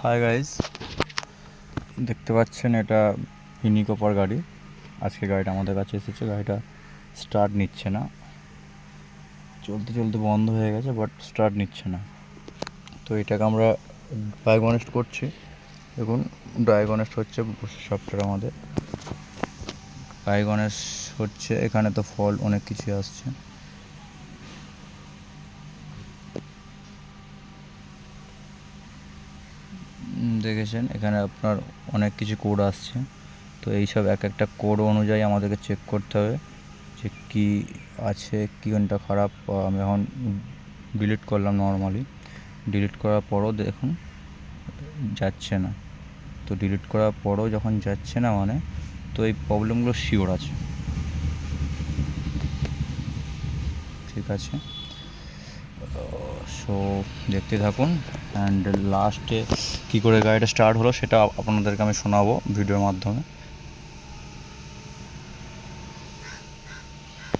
Hi guys, দেখতে পাচ্ছেন এটা ইনিকোপার গাড়ি। আজকে গাড়িটা আমাদের কাছে এসেছে। গাড়িটা স্টার্ট নিচ্ছে না, চলতে চলতে বন্ধ হয়ে গেছে, বাট স্টার্ট নিচ্ছে না। তো এটাকে আমরা ডায়াগনস্ট করছি। দেখুন, ডায়াগনস্ট হচ্ছে সফটওয়্যার আমাদের ডায়াগনস্ট হচ্ছে। এখানে তো ফল্ট অনেক কিছু আসছে। দেখেছেন এখানে আপনার অনেক কিছু কোড আসছে। তো এইসব এক একটা কোড অনুযায়ী আমাদেরকে চেক করতে হবে যে কী আছে, কী কোনটা খারাপ। আমি এখন ডিলিট করলাম নর্মালি। ডিলিট করার পরও দেখুন যাচ্ছে না। তো ডিলিট করার পরও যখন যাচ্ছে না মানে তো এই প্রবলেমগুলো শিওর আছে। ঠিক আছে, সো দেখতে থাকুন। অ্যান্ড লাস্টে কী করে গাড়িটা স্টার্ট হলো সেটা আপনাদেরকে আমি শোনাবো ভিডিওর মাধ্যমে।